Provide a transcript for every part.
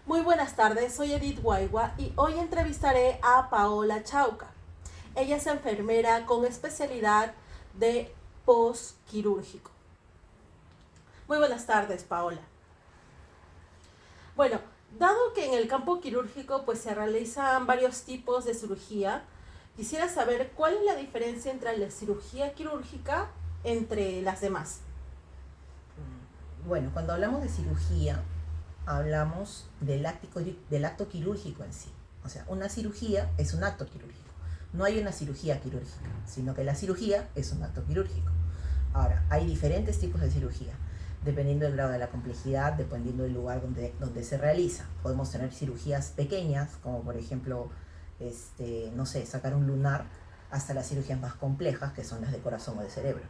Muy buenas tardes, soy Edith Guaigua y hoy entrevistaré a Paola Chauca. Ella es enfermera con especialidad de postquirúrgico. Muy buenas tardes, Paola. Bueno, dado que en el campo quirúrgico pues se realizan varios tipos de cirugía, quisiera saber cuál es la diferencia entre la cirugía quirúrgica entre las demás. Bueno, cuando hablamos de cirugía, hablamos del acto quirúrgico en sí. O sea, una cirugía es un acto quirúrgico. No hay una cirugía quirúrgica, sino que la cirugía es un acto quirúrgico. Ahora, hay diferentes tipos de cirugía, dependiendo del grado de la complejidad, dependiendo del lugar donde se realiza. Podemos tener cirugías pequeñas, como por ejemplo, no sé, sacar un lunar, hasta las cirugías más complejas, que son las de corazón o de cerebro.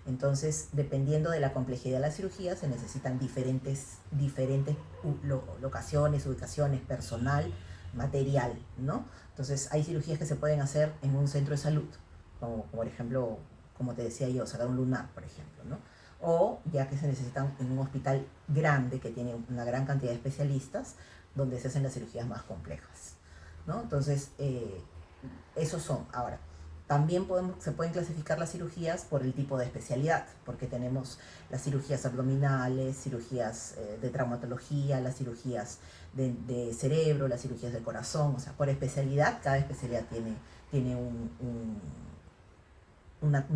Entonces, dependiendo de la complejidad de la cirugía, se necesitan diferentes locaciones, ubicaciones, personal, material, ¿no? Entonces, hay cirugías que se pueden hacer en un centro de salud, como por ejemplo, como te decía yo, sacar un lunar, por ejemplo, ¿no? O ya que se necesitan en un hospital grande que tiene una gran cantidad de especialistas, donde se hacen las cirugías más complejas, ¿no? Entonces, esos son. Ahora, también se pueden clasificar las cirugías por el tipo de especialidad, porque tenemos las cirugías abdominales, cirugías de traumatología, las cirugías de cerebro, las cirugías del corazón, o sea, por especialidad, cada especialidad tiene un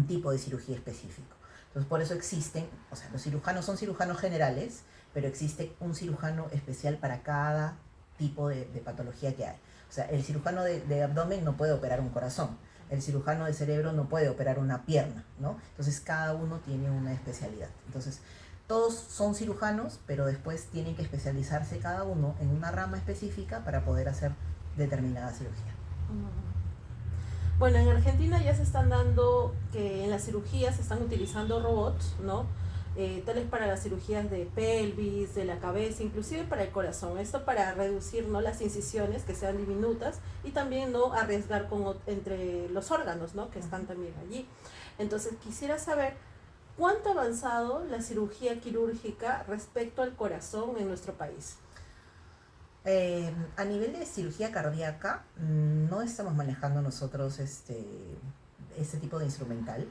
tipo de cirugía específico. Entonces, por eso existen, o sea, los cirujanos son cirujanos generales, pero existe un cirujano especial para cada tipo de patología que hay. O sea, el cirujano de abdomen no puede operar un corazón, el cirujano de cerebro no puede operar una pierna, ¿no? Entonces, cada uno tiene una especialidad. Entonces, todos son cirujanos, pero después tienen que especializarse cada uno en una rama específica para poder hacer determinada cirugía. Bueno, en Argentina ya se están dando que en las cirugías se están utilizando robots, ¿no? Tales para las cirugías de pelvis, de la cabeza, inclusive para el corazón. Esto para reducir, ¿no?, las incisiones que sean diminutas y también no arriesgar entre los órganos, ¿no?, que están también allí. Entonces quisiera saber cuánto ha avanzado la cirugía quirúrgica respecto al corazón en nuestro país. A nivel de cirugía cardíaca, no estamos manejando nosotros este tipo de instrumental.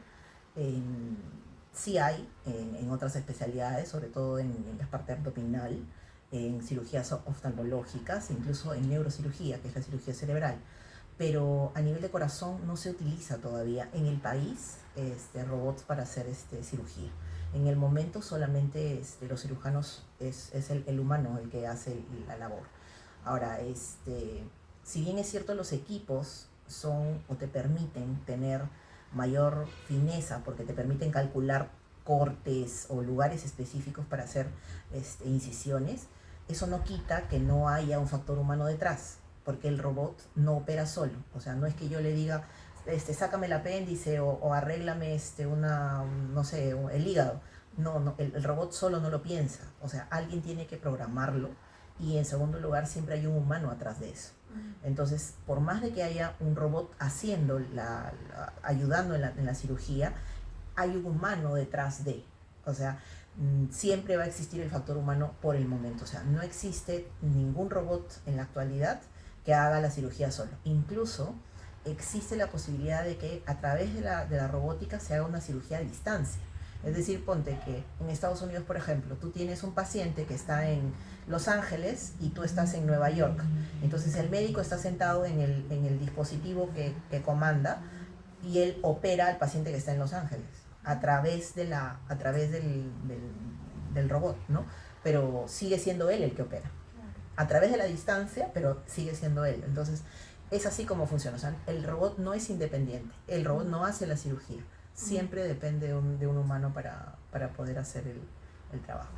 Eh, sí hay en otras especialidades, sobre todo en la parte abdominal, en cirugías oftalmológicas, incluso en neurocirugía, que es la cirugía cerebral. Pero a nivel de corazón no se utiliza todavía en el país robots para hacer cirugía. En el momento solamente los cirujanos es el humano el que hace la labor. Ahora, si bien es cierto, los equipos son o te permiten tener mayor fineza porque te permiten calcular cortes o lugares específicos para hacer incisiones, eso no quita que no haya un factor humano detrás, porque el robot no opera solo. O sea, no es que yo le diga, sácame el apéndice o arréglame no sé, el hígado. No, no, el robot solo no lo piensa. O sea, alguien tiene que programarlo, y en segundo lugar siempre hay un humano atrás de eso. Entonces, por más de que haya un robot haciendo, ayudando en la cirugía, hay un humano detrás de. O sea, siempre va a existir el factor humano por el momento. O sea, no existe ningún robot en la actualidad que haga la cirugía solo. Incluso existe la posibilidad de que a través de la robótica se haga una cirugía a distancia. Es decir, ponte que en Estados Unidos, por ejemplo, tú tienes un paciente que está en Los Ángeles y tú estás en Nueva York. Entonces el médico está sentado en el dispositivo que comanda, y él opera al paciente que está en Los Ángeles a través del robot, ¿no? Pero sigue siendo él el que opera. A través de la distancia, pero sigue siendo él. Entonces, es así como funciona. O sea, el robot no es independiente. El robot no hace la cirugía. Siempre depende de un humano para poder hacer el trabajo.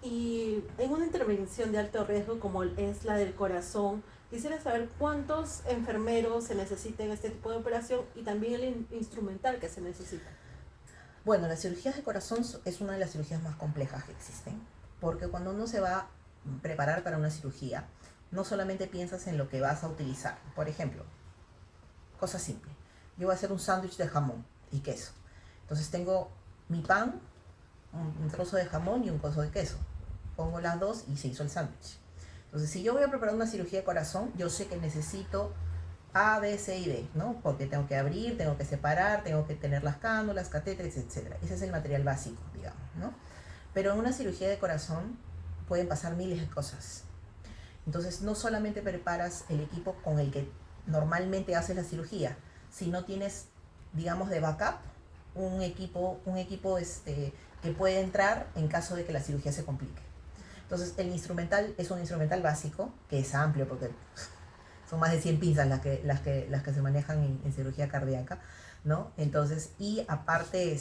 Y en una intervención de alto riesgo como es la del corazón, quisiera saber cuántos enfermeros se necesitan en este tipo de operación y también el instrumental que se necesita. Bueno, las cirugías de corazón es una de las cirugías más complejas que existen, porque cuando uno se va a preparar para una cirugía, no solamente piensas en lo que vas a utilizar. Por ejemplo, cosa simple, yo voy a hacer un sándwich de jamón y queso. Entonces tengo mi pan, un trozo de jamón y un trozo de queso. Pongo las dos y se hizo el sándwich. Entonces, si yo voy a preparar una cirugía de corazón, yo sé que necesito A, B, C y D, ¿no? Porque tengo que abrir, tengo que separar, tengo que tener las cánulas, catéteres, etc. Ese es el material básico, digamos, ¿no? Pero en una cirugía de corazón pueden pasar miles de cosas. Entonces, no solamente preparas el equipo con el que normalmente haces la cirugía, sino tienes, digamos, de backup un equipo que puede entrar en caso de que la cirugía se complique. Entonces, el instrumental es un instrumental básico, que es amplio, porque son más de 100 pinzas las que se manejan en cirugía cardíaca, ¿no? Entonces, y aparte,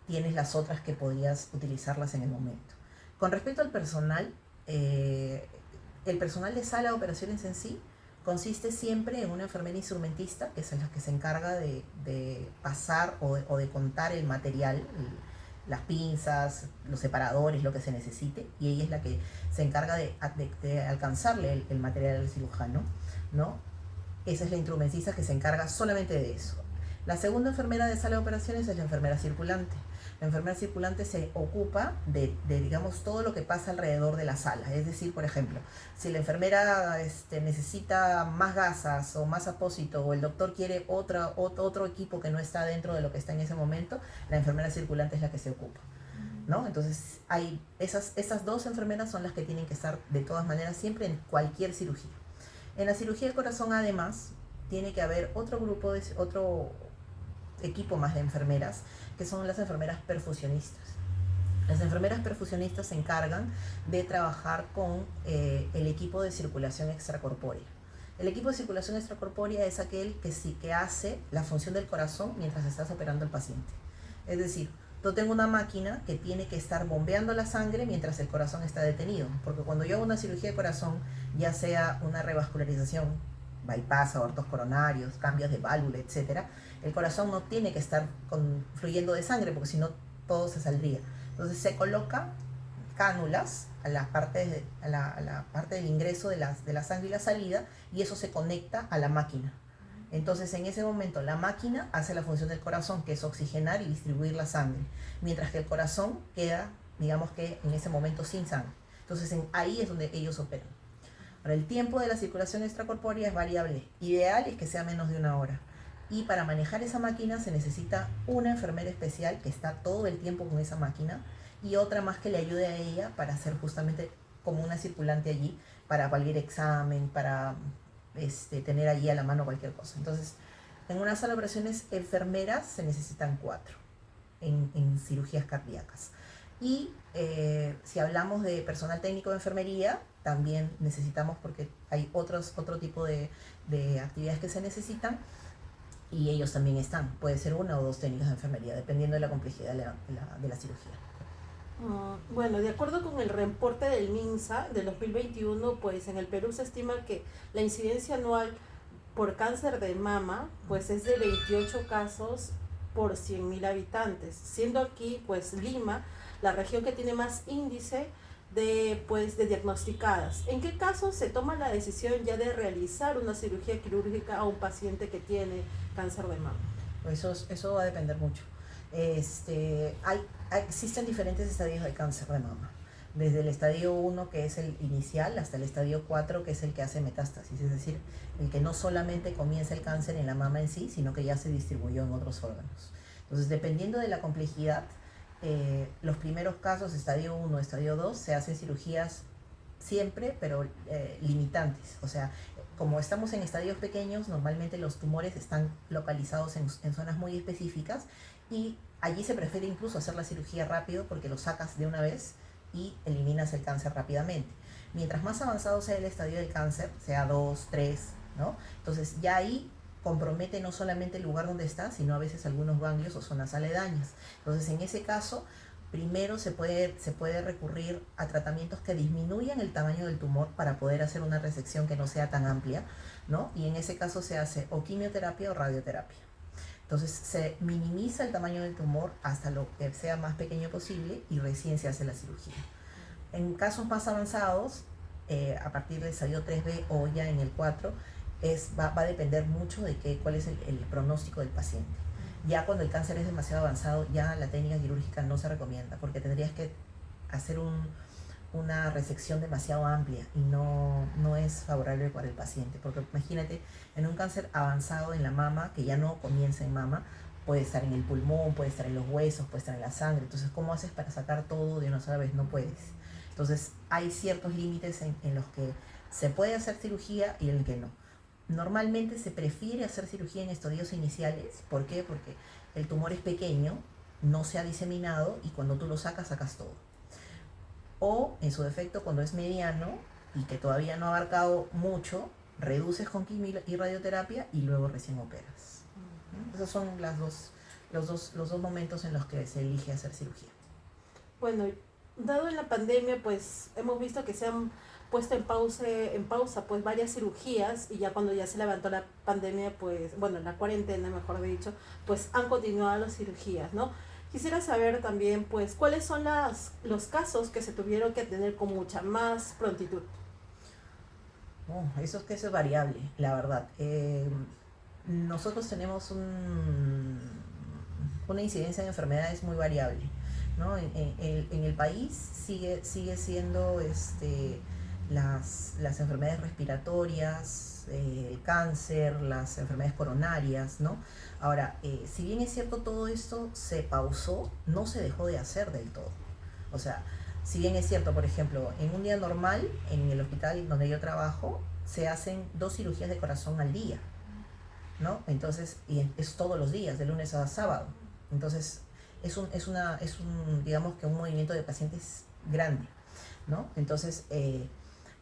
tienes las otras que podrías utilizarlas en el momento. Con respecto al personal, el personal de sala de operaciones en sí consiste siempre en una enfermera instrumentista, que es la que se encarga de pasar o de contar el material, las pinzas, los separadores, lo que se necesite, y ella es la que se encarga de alcanzarle el material al cirujano, ¿no? Esa es la instrumentista que se encarga solamente de eso. La segunda enfermera de sala de operaciones es la enfermera circulante. La enfermera circulante se ocupa digamos, todo lo que pasa alrededor de la sala. Es decir, por ejemplo, si la enfermera necesita más gasas o más apósito, o el doctor quiere otro equipo que no está dentro de lo que está en ese momento, la enfermera circulante es la que se ocupa, ¿no? Entonces, hay esas dos enfermeras son las que tienen que estar de todas maneras siempre en cualquier cirugía. En la cirugía de corazón, además, tiene que haber otro equipo más de enfermeras, que son las enfermeras perfusionistas. Las enfermeras perfusionistas se encargan de trabajar con el equipo de circulación extracorpórea. El equipo de circulación extracorpórea es aquel que hace la función del corazón mientras estás operando al paciente. Es decir, yo tengo una máquina que tiene que estar bombeando la sangre mientras el corazón está detenido, porque cuando yo hago una cirugía de corazón, ya sea una revascularización, bypass, aortos coronarios, cambios de válvula, etc., el corazón no tiene que estar fluyendo de sangre, porque si no todo se saldría. Entonces se coloca cánulas a la parte del ingreso de la sangre y la salida, y eso se conecta a la máquina. Entonces, en ese momento, la máquina hace la función del corazón, que es oxigenar y distribuir la sangre, mientras que el corazón queda, digamos que en ese momento, sin sangre. Entonces, ahí es donde ellos operan. Ahora, el tiempo de la circulación extracorpórea es variable. Ideal es que sea menos de 1 hora. Y para manejar esa máquina se necesita una enfermera especial que está todo el tiempo con esa máquina, y otra más que le ayude a ella para hacer justamente como una circulante allí, para cualquier examen, para tener allí a la mano cualquier cosa. Entonces, en una sala de operaciones, enfermeras se necesitan 4 en cirugías cardíacas. Y si hablamos de personal técnico de enfermería, también necesitamos, porque hay otro tipo de actividades que se necesitan, y ellos también están. Puede ser 1 o 2 técnicos de enfermería, dependiendo de la complejidad de la cirugía. Bueno, de acuerdo con el reporte del MINSA del 2021, pues en el Perú se estima que la incidencia anual por cáncer de mama pues es de 28 casos por 100.000 habitantes, siendo aquí pues Lima la región que tiene más índice de diagnosticadas. ¿En qué casos se toma la decisión ya de realizar una cirugía quirúrgica a un paciente que tiene cáncer de mama? Pues eso va a depender mucho. Existen diferentes estadios de cáncer de mama, desde el estadio 1, que es el inicial, hasta el estadio 4, que es el que hace metástasis, es decir, el que no solamente comienza el cáncer en la mama en sí, sino que ya se distribuyó en otros órganos. Entonces, dependiendo de la complejidad, los primeros casos, estadio 1, estadio 2, se hacen cirugías siempre, pero limitantes. O sea, como estamos en estadios pequeños, normalmente los tumores están localizados en zonas muy específicas, y allí se prefiere incluso hacer la cirugía rápido, porque lo sacas de una vez y eliminas el cáncer rápidamente. Mientras más avanzado sea el estadio del cáncer, sea 2, 3, ¿no? Entonces ya ahí compromete no solamente el lugar donde está, sino a veces algunos ganglios o zonas aledañas. Entonces, en ese caso, primero se puede recurrir a tratamientos que disminuyan el tamaño del tumor para poder hacer una resección que no sea tan amplia, ¿no? Y en ese caso se hace o quimioterapia o radioterapia. Entonces se minimiza el tamaño del tumor hasta lo que sea más pequeño posible, y recién se hace la cirugía. En casos más avanzados, a partir del estadio 3B o ya en el 4, va a depender mucho de cuál es el pronóstico del paciente. Ya cuando el cáncer es demasiado avanzado, ya la técnica quirúrgica no se recomienda, porque tendrías que hacer una resección demasiado amplia y no es favorable para el paciente, porque imagínate, en un cáncer avanzado en la mama, que ya no comienza en mama, puede estar en el pulmón, puede estar en los huesos, puede estar en la sangre. Entonces, ¿cómo haces para sacar todo de una sola vez? No puedes. Entonces, hay ciertos límites en los que se puede hacer cirugía y en el que no. Normalmente se prefiere hacer cirugía en estadios iniciales. ¿Por qué? Porque el tumor es pequeño, no se ha diseminado y cuando tú lo sacas, sacas todo. O, en su defecto, cuando es mediano y que todavía no ha abarcado mucho, reduces con quimio y radioterapia y luego recién operas. Esos son los dos momentos en los que se elige hacer cirugía. Bueno, dado en la pandemia, pues hemos visto que se han puesto en pausa pues varias cirugías y ya cuando ya se levantó la pandemia, pues, bueno, la cuarentena, mejor dicho, pues han continuado las cirugías, ¿no? Quisiera saber también, pues, cuáles son los casos que se tuvieron que tener con mucha más prontitud. Eso es variable, la verdad. Nosotros tenemos una incidencia de enfermedades muy variable, ¿no? En el país sigue siendo las enfermedades respiratorias, el cáncer, las enfermedades coronarias, ¿no? Ahora, si bien es cierto todo esto se pausó, no se dejó de hacer del todo. O sea, si bien es cierto, por ejemplo, en un día normal, en el hospital donde yo trabajo, se hacen 2 cirugías de corazón al día, ¿no? Entonces, y es todos los días, de lunes a sábado. Entonces, digamos que un movimiento de pacientes grande, ¿no? Entonces,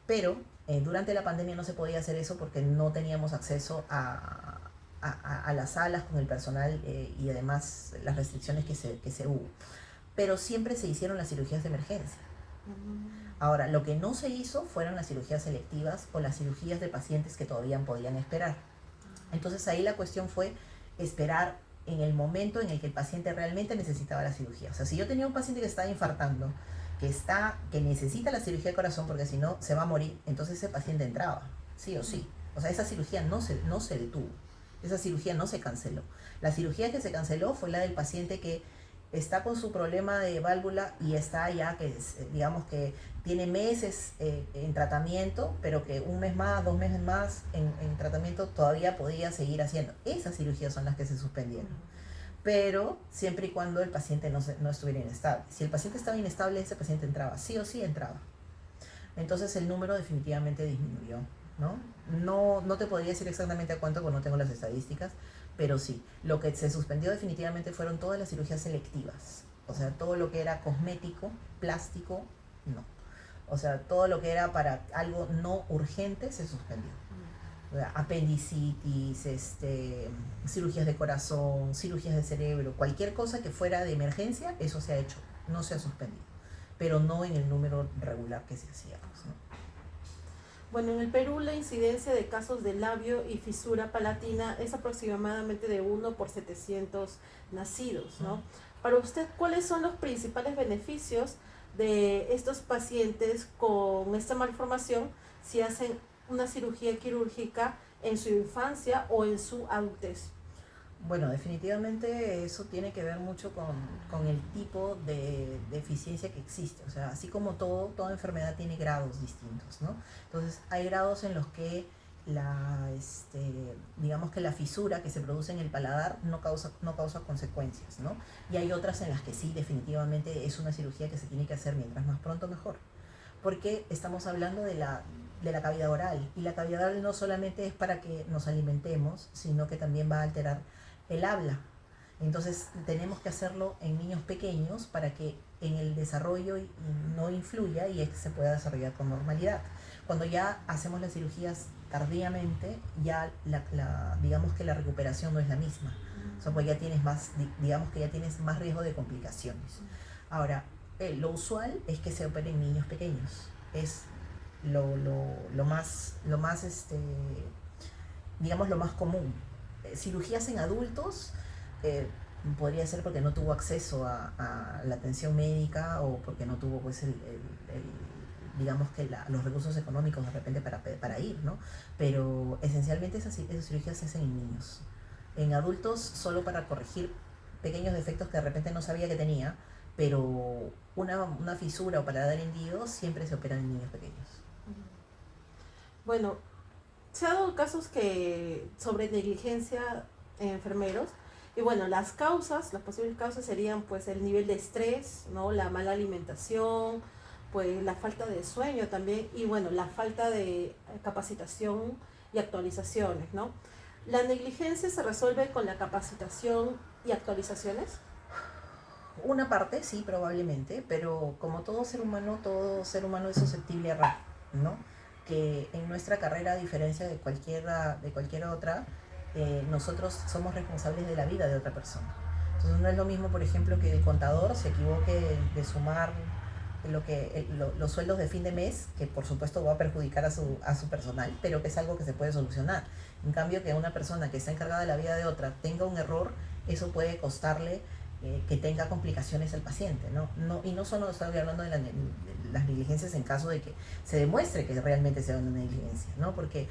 pero durante la pandemia no se podía hacer eso porque no teníamos acceso a las salas con el personal y además las restricciones que se hubo. Pero siempre se hicieron las cirugías de emergencia. Ahora, lo que no se hizo fueron las cirugías selectivas o las cirugías de pacientes que todavía podían esperar. Entonces ahí la cuestión fue esperar en el momento en el que el paciente realmente necesitaba la cirugía. O sea, si yo tenía un paciente que estaba infartando, que necesita la cirugía de corazón porque si no se va a morir, entonces ese paciente entraba, sí o sí. O sea, esa cirugía no se detuvo, esa cirugía no se canceló. La cirugía que se canceló fue la del paciente que está con su problema de válvula y está ya, digamos que tiene meses en tratamiento, pero que un mes más, 2 meses más en tratamiento todavía podía seguir haciendo. Esas cirugías son las que se suspendieron. Pero siempre y cuando el paciente no estuviera inestable. Si el paciente estaba inestable, ese paciente entraba, sí o sí entraba. Entonces el número definitivamente disminuyó, ¿no? No te podría decir exactamente a cuánto, porque no tengo las estadísticas, pero sí, lo que se suspendió definitivamente fueron todas las cirugías selectivas. O sea, todo lo que era cosmético, plástico, no. O sea, todo lo que era para algo no urgente se suspendió. O sea, apendicitis, cirugías de corazón, cirugías de cerebro, cualquier cosa que fuera de emergencia, eso se ha hecho, no se ha suspendido, pero no en el número regular que se hacíamos, ¿no? Bueno, en el Perú la incidencia de casos de labio y fisura palatina es aproximadamente de 1 por 700 nacidos, ¿no? Para usted, ¿cuáles son los principales beneficios de estos pacientes con esta malformación si hacen una cirugía quirúrgica en su infancia o en su adultez? Bueno, definitivamente eso tiene que ver mucho con el tipo de deficiencia que existe. O sea, así como toda enfermedad tiene grados distintos, ¿no? Entonces, hay grados en los que digamos que la fisura que se produce en el paladar no causa consecuencias, ¿no? Y hay otras en las que sí, definitivamente es una cirugía que se tiene que hacer mientras más pronto mejor. Porque estamos hablando de la cavidad oral. Y la cavidad oral no solamente es para que nos alimentemos, sino que también va a alterar el habla. Entonces tenemos que hacerlo en niños pequeños para que en el desarrollo no influya y se pueda desarrollar con normalidad. Cuando ya hacemos las cirugías tardíamente, ya digamos que la recuperación no es la misma. O sea, pues ya tienes digamos que ya tienes más riesgo de complicaciones. Ahora, lo usual es que se operen en niños pequeños. Es lo más digamos, lo más común. Cirugías en adultos podría ser porque no tuvo acceso a la atención médica o porque no tuvo pues digamos que los recursos económicos de repente para ir, ¿no? Pero esencialmente esas cirugías se hacen en niños. En adultos solo para corregir pequeños defectos que de repente no sabía que tenía, pero una fisura o paladar hendido siempre se operan en niños pequeños. Bueno, se ha dado casos que sobre negligencia en enfermeros. Y bueno, las posibles causas serían pues el nivel de estrés, ¿no? La mala alimentación, pues la falta de sueño también y bueno, la falta de capacitación y actualizaciones, ¿no? ¿La negligencia se resuelve con la capacitación y actualizaciones? Una parte, sí, probablemente, pero como todo ser humano es susceptible a errar, ¿no? Que en nuestra carrera, a diferencia de cualquier otra, nosotros somos responsables de la vida de otra persona. Entonces no es lo mismo, por ejemplo, que el contador se equivoque de sumar los sueldos de fin de mes, que por supuesto va a perjudicar a su personal, pero que es algo que se puede solucionar. En cambio, que una persona que está encargada de la vida de otra tenga un error, eso puede costarle que tenga complicaciones al paciente, ¿no? Y no solo estoy hablando de las negligencias en caso de que se demuestre que realmente sea una negligencia, ¿no? Porque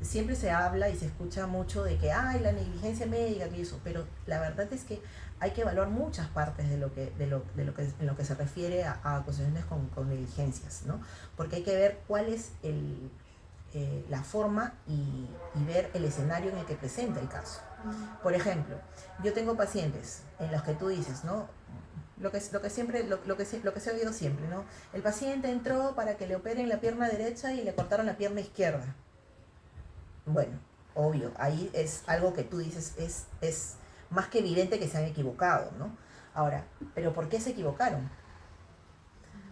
siempre se habla y se escucha mucho de que hay la negligencia médica que eso, pero la verdad es que hay que evaluar muchas partes en lo que se refiere a cuestiones con negligencias, ¿no? Porque hay que ver cuál es la forma y ver el escenario en el que presenta el caso. Por ejemplo, yo tengo pacientes en los que tú dices, ¿no? Lo que se ha oído siempre, ¿no? El paciente entró para que le operen la pierna derecha y le cortaron la pierna izquierda. Bueno, obvio, ahí es algo que tú dices, es más que evidente que se han equivocado, ¿no? Ahora, ¿pero por qué se equivocaron?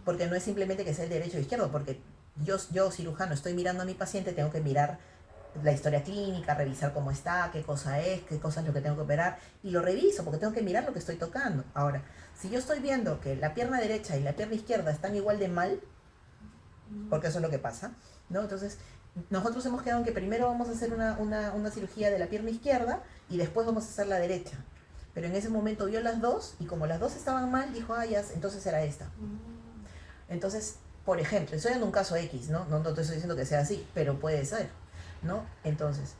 Porque no es simplemente que sea el derecho o izquierdo, porque yo cirujano estoy mirando a mi paciente, tengo que mirar la historia clínica, revisar cómo está, qué cosa es lo que tengo que operar, y lo reviso porque tengo que mirar lo que estoy tocando. Ahora, si yo estoy viendo que la pierna derecha y la pierna izquierda están igual de mal, porque eso es lo que pasa, ¿no? Entonces, nosotros hemos quedado en que primero vamos a hacer una cirugía de la pierna izquierda y después vamos a hacer la derecha. Pero en ese momento vio las dos y como las dos estaban mal, dijo, ah, ya, entonces era esta. Entonces, por ejemplo, estoy dando un caso X, ¿no? No te estoy diciendo que sea así, pero puede ser, ¿no? Entonces,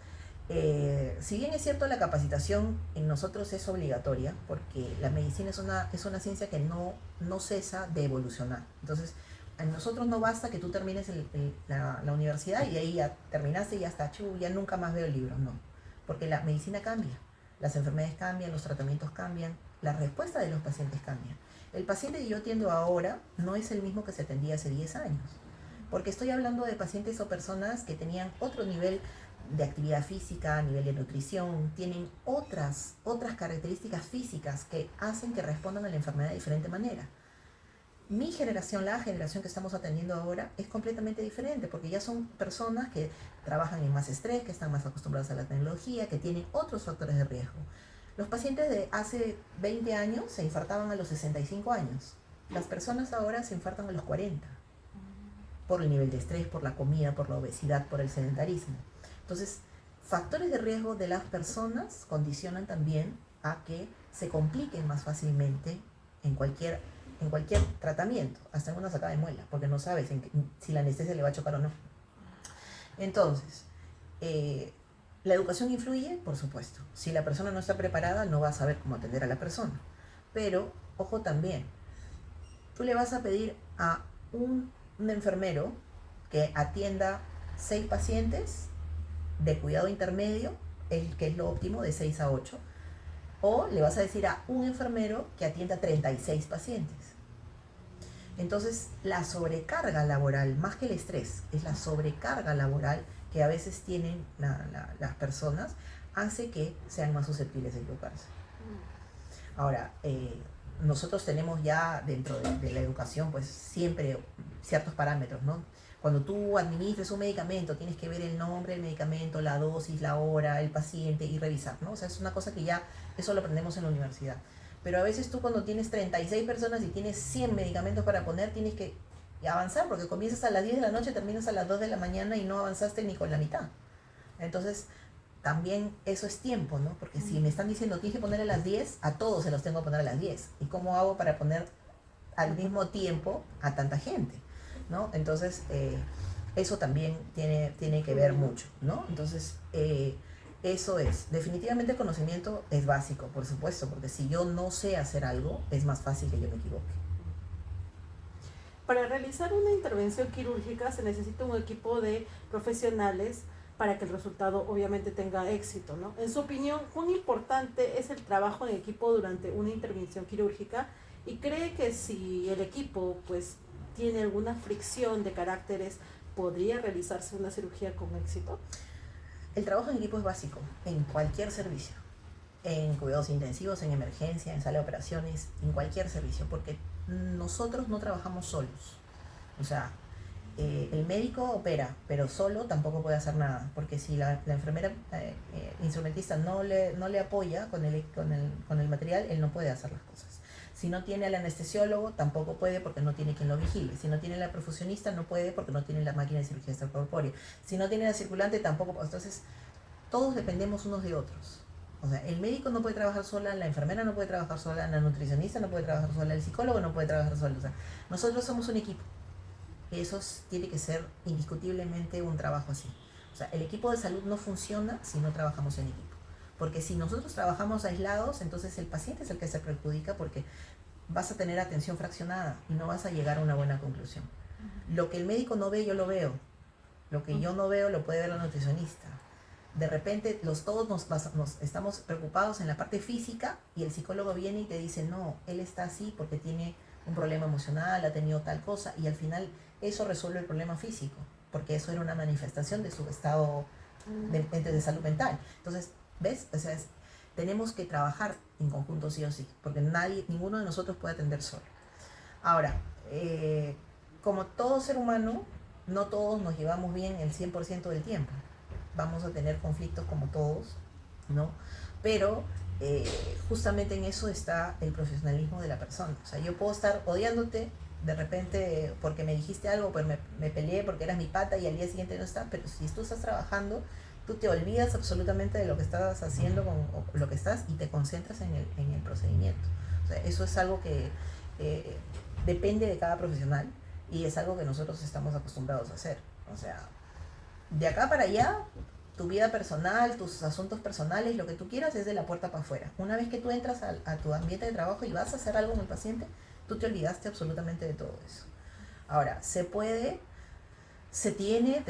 si bien es cierto la capacitación en nosotros es obligatoria, porque la medicina es una ciencia que no cesa de evolucionar. Entonces, a nosotros no basta que tú termines la universidad y ahí ya terminaste y ya está, ya nunca más veo libros, no. Porque la medicina cambia, las enfermedades cambian, los tratamientos cambian, la respuesta de los pacientes cambia. El paciente que yo atiendo ahora no es el mismo que se atendía hace 10 años, porque estoy hablando de pacientes o personas que tenían otro nivel de actividad física, nivel de nutrición, tienen otras características físicas que hacen que respondan a la enfermedad de diferente manera. Mi generación, la generación que estamos atendiendo ahora, es completamente diferente, porque ya son personas que trabajan en más estrés, que están más acostumbradas a la tecnología, que tienen otros factores de riesgo. Los pacientes de hace 20 años se infartaban a los 65 años. Las personas ahora se infartan a los 40, por el nivel de estrés, por la comida, por la obesidad, por el sedentarismo. Entonces, factores de riesgo de las personas condicionan también a que se compliquen más fácilmente en cualquier tratamiento, hasta en una sacada de muela, porque no sabes si la anestesia le va a chocar o no. Entonces, la educación influye, por supuesto. Si la persona no está preparada, no va a saber cómo atender a la persona. Pero, ojo también, tú le vas a pedir a un enfermero que atienda 6 pacientes de cuidado intermedio, que es lo óptimo, de 6 a 8, o le vas a decir a un enfermero que atienda 36 pacientes. Entonces, la sobrecarga laboral, más que el estrés, es la sobrecarga laboral que a veces tienen las personas, hace que sean más susceptibles de equivocarse. Ahora, nosotros tenemos ya dentro de la educación, pues siempre ciertos parámetros, ¿no? Cuando tú administres un medicamento, tienes que ver el nombre del medicamento, la dosis, la hora, el paciente y revisar, ¿no? O sea, es una cosa que ya, eso lo aprendemos en la universidad. Pero a veces tú cuando tienes 36 personas y tienes 100 medicamentos para poner, tienes que avanzar, porque comienzas a las 10 de la noche, terminas a las 2 de la mañana y no avanzaste ni con la mitad. Entonces, también eso es tiempo, ¿no? Porque si me están diciendo tienes que poner a las 10, a todos se los tengo que poner a las 10. ¿Y cómo hago para poner al mismo tiempo a tanta gente? ¿No? Entonces, eso también tiene que ver mucho, ¿no? Entonces, Eso es, definitivamente el conocimiento es básico, por supuesto, porque si yo no sé hacer algo, es más fácil que yo me equivoque. Para realizar una intervención quirúrgica se necesita un equipo de profesionales para que el resultado obviamente tenga éxito, ¿no? En su opinión, ¿cuán importante es el trabajo en equipo durante una intervención quirúrgica? ¿Y cree que si el equipo pues tiene alguna fricción de caracteres, podría realizarse una cirugía con éxito? El trabajo en equipo es básico en cualquier servicio, en cuidados intensivos, en emergencia, en sala de operaciones, en cualquier servicio, porque nosotros no trabajamos solos. O sea, el médico opera, pero solo tampoco puede hacer nada, porque si la enfermera instrumentista no le apoya con el material, él no puede hacer las cosas. Si no tiene al anestesiólogo, tampoco puede porque no tiene quien lo vigile. Si no tiene la perfusionista, no puede porque no tiene la máquina de cirugía extracorpórea. Si no tiene la circulante, tampoco. Entonces, todos dependemos unos de otros. O sea, el médico no puede trabajar sola, la enfermera no puede trabajar sola, la nutricionista no puede trabajar sola, el psicólogo no puede trabajar sola. O sea, nosotros somos un equipo. Eso tiene que ser indiscutiblemente un trabajo así. O sea, el equipo de salud no funciona si no trabajamos en equipo. Porque si nosotros trabajamos aislados, entonces el paciente es el que se perjudica porque vas a tener atención fraccionada y no vas a llegar a una buena conclusión. Lo que el médico no ve, yo lo veo. Lo que yo no veo, lo puede ver la nutricionista. De repente todos nos estamos preocupados en la parte física y el psicólogo viene y te dice, no, él está así porque tiene un problema emocional, ha tenido tal cosa, y al final eso resuelve el problema físico, porque eso era una manifestación de su estado de salud mental. Entonces, ¿ves? O sea, tenemos que trabajar en conjunto sí o sí, porque ninguno de nosotros puede atender solo. Ahora, como todo ser humano, no todos nos llevamos bien el 100% del tiempo. Vamos a tener conflictos como todos, ¿no? Pero justamente en eso está el profesionalismo de la persona. O sea, yo puedo estar odiándote de repente porque me dijiste algo, pues me peleé porque eras mi pata y al día siguiente no está, pero si tú estás trabajando, tú te olvidas absolutamente de lo que estás haciendo o lo que estás y te concentras en el procedimiento. O sea, eso es algo que depende de cada profesional y es algo que nosotros estamos acostumbrados a hacer. O sea, de acá para allá, tu vida personal, tus asuntos personales, lo que tú quieras es de la puerta para afuera. Una vez que tú entras a tu ambiente de trabajo y vas a hacer algo con el paciente, tú te olvidaste absolutamente de todo eso. Ahora,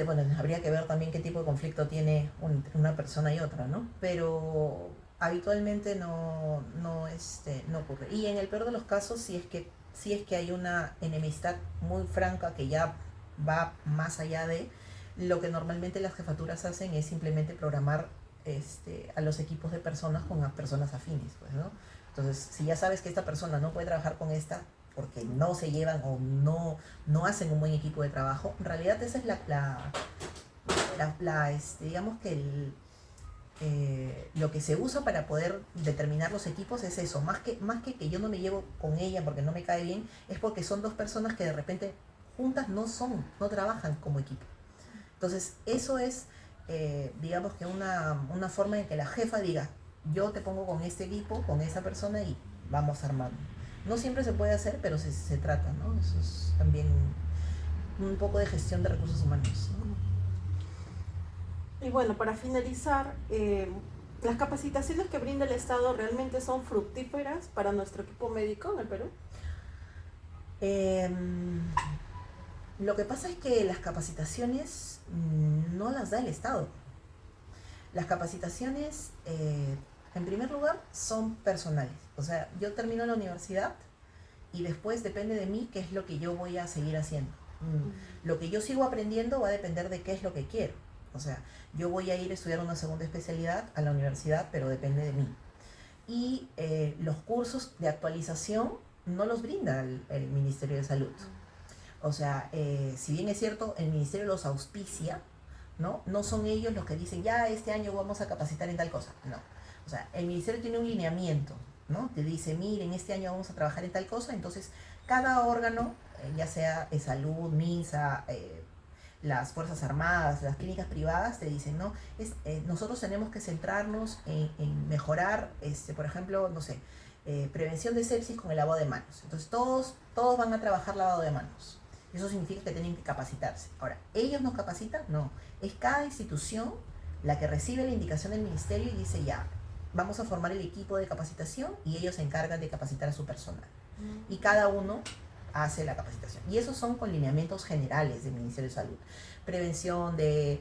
bueno, habría que ver también qué tipo de conflicto tiene una persona y otra, ¿no? Pero habitualmente no ocurre. Y en el peor de los casos, si es que hay una enemistad muy franca que ya va más allá de lo que normalmente las jefaturas hacen es simplemente programar a los equipos de personas con personas afines, pues, ¿no? Entonces, si ya sabes que esta persona no puede trabajar con esta porque no se llevan o no hacen un buen equipo de trabajo, en realidad esa es digamos que lo que se usa para poder determinar los equipos es eso, más que yo no me llevo con ella porque no me cae bien, es porque son dos personas que de repente juntas no trabajan como equipo. Entonces, eso es, digamos que una forma en que la jefa diga, yo te pongo con este equipo, con esa persona y vamos armando. No siempre se puede hacer, pero se trata, ¿no? Eso es también un poco de gestión de recursos humanos, ¿no? Y bueno, para finalizar, ¿las capacitaciones que brinda el Estado realmente son fructíferas para nuestro equipo médico en el Perú? Lo que pasa es que las capacitaciones no las da el Estado. Las capacitaciones, en primer lugar, son personales. O sea, yo termino la universidad y después depende de mí qué es lo que yo voy a seguir haciendo. Lo que yo sigo aprendiendo va a depender de qué es lo que quiero. O sea, yo voy a ir a estudiar una segunda especialidad a la universidad, pero depende de mí. Y los cursos de actualización no los brinda el Ministerio de Salud. O sea, si bien es cierto, el Ministerio los auspicia, ¿no? No son ellos los que dicen, ya este año vamos a capacitar en tal cosa. No. O sea, el Ministerio tiene un lineamiento, ¿no? Te dice, miren, este año vamos a trabajar en tal cosa. Entonces, cada órgano, ya sea salud, MINSA, las Fuerzas Armadas, las clínicas privadas, te dicen, ¿no? Nosotros tenemos que centrarnos en mejorar, por ejemplo, no sé, prevención de sepsis con el lavado de manos. Entonces, todos van a trabajar lavado de manos. Eso significa que tienen que capacitarse. Ahora, ¿ellos nos capacitan? No. Es cada institución la que recibe la indicación del ministerio y dice ya, vamos a formar el equipo de capacitación y ellos se encargan de capacitar a su personal. Y cada uno hace la capacitación. Y esos son con lineamientos generales del Ministerio de Salud. Prevención de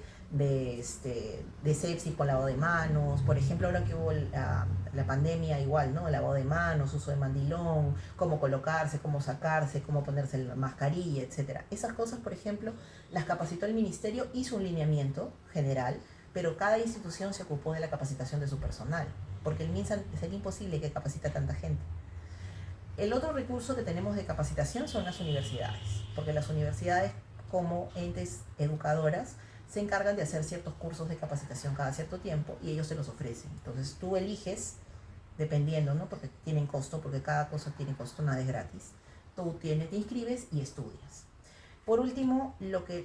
sepsis con lavado de manos. Por ejemplo, ahora que hubo la pandemia, igual, ¿no? El lavado de manos, uso de mandilón, cómo colocarse, cómo sacarse, cómo ponerse la mascarilla, etcétera. Esas cosas, por ejemplo, las capacitó el Ministerio, hizo un lineamiento general, pero cada institución se ocupó de la capacitación de su personal, porque el MINSA sería imposible que capacite a tanta gente. El otro recurso que tenemos de capacitación son las universidades, porque las universidades como entes educadoras se encargan de hacer ciertos cursos de capacitación cada cierto tiempo y ellos se los ofrecen. Entonces tú eliges, dependiendo, ¿no? Porque tienen costo, porque cada cosa tiene costo, nada es gratis. Tú te inscribes y estudias. Por último,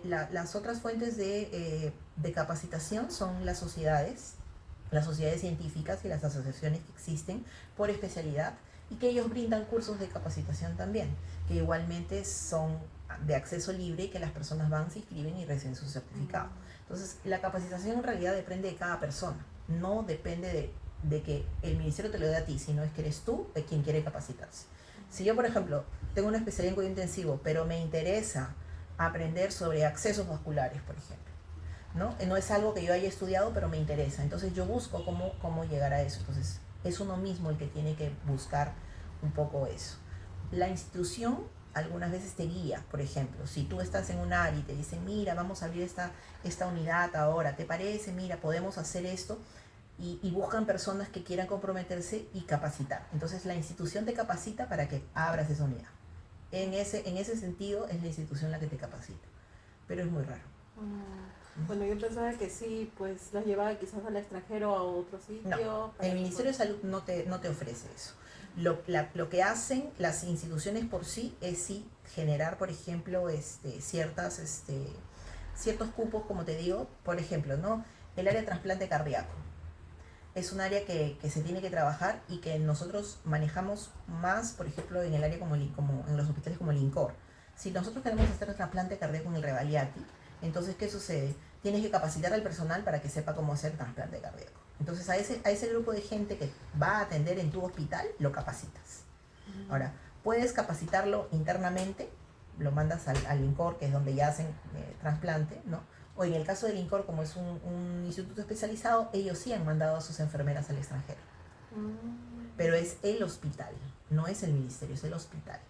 las otras fuentes de capacitación son las sociedades científicas y las asociaciones que existen por especialidad y que ellos brindan cursos de capacitación también, que igualmente son de acceso libre y que las personas van, se inscriben y reciben su certificado. Entonces, la capacitación en realidad depende de cada persona, no depende de que el ministerio te lo dé a ti, sino es que eres tú de quien quiere capacitarse. Si yo, por ejemplo, tengo una especialidad en cuidado intensivo, pero me interesa aprender sobre accesos vasculares, por ejemplo, ¿no? No es algo que yo haya estudiado, pero me interesa. Entonces yo busco cómo llegar a eso. Entonces es uno mismo el que tiene que buscar un poco eso. La institución algunas veces te guía, por ejemplo, si tú estás en un área y te dicen, mira, vamos a abrir esta unidad ahora, ¿te parece? Mira, podemos hacer esto. Y buscan personas que quieran comprometerse y capacitar. Entonces la institución te capacita para que abras esa unidad. En ese sentido es la institución la que te capacita. Pero es muy raro. Bueno, yo pensaba que sí, pues las llevaba quizás al extranjero a otro sitio. No, el Ministerio de Salud no te ofrece eso. Lo que hacen las instituciones por sí es sí generar, por ejemplo, ciertos cupos, como te digo, por ejemplo, ¿no? El área de trasplante cardíaco. Es un área que se tiene que trabajar y que nosotros manejamos más, por ejemplo, en el área como en los hospitales como el INCOR. Si nosotros queremos hacer un trasplante cardíaco en el Revaliati, entonces, ¿qué sucede? Tienes que capacitar al personal para que sepa cómo hacer trasplante cardíaco. Entonces, a ese grupo de gente que va a atender en tu hospital, lo capacitas. Ahora, puedes capacitarlo internamente, lo mandas al INCOR, que es donde ya hacen trasplante, ¿no? O en el caso del INCOR, como es un instituto especializado, ellos sí han mandado a sus enfermeras al extranjero. Pero es el hospital, no es el ministerio, es el hospital.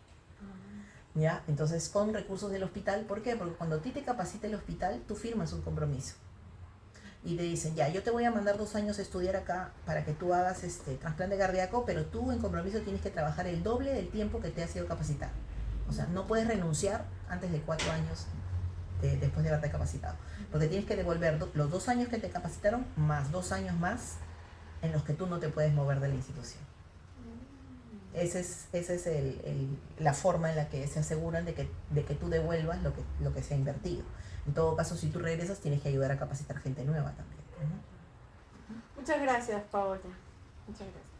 ¿Ya? Entonces, con recursos del hospital, ¿por qué? Porque cuando a ti te capacita el hospital, tú firmas un compromiso. Y te dicen, ya, yo te voy a mandar 2 años a estudiar acá para que tú hagas trasplante cardíaco, pero tú en compromiso tienes que trabajar el doble del tiempo que te has sido capacitar. O sea, no puedes renunciar antes de 4 años después de haberte capacitado. Porque tienes que devolver los 2 años que te capacitaron más 2 años más en los que tú no te puedes mover de la institución. Esa es la forma en la que se aseguran de que tú devuelvas lo que se ha invertido. En todo caso, si tú regresas, tienes que ayudar a capacitar gente nueva también. Muchas gracias, Paola. Muchas gracias.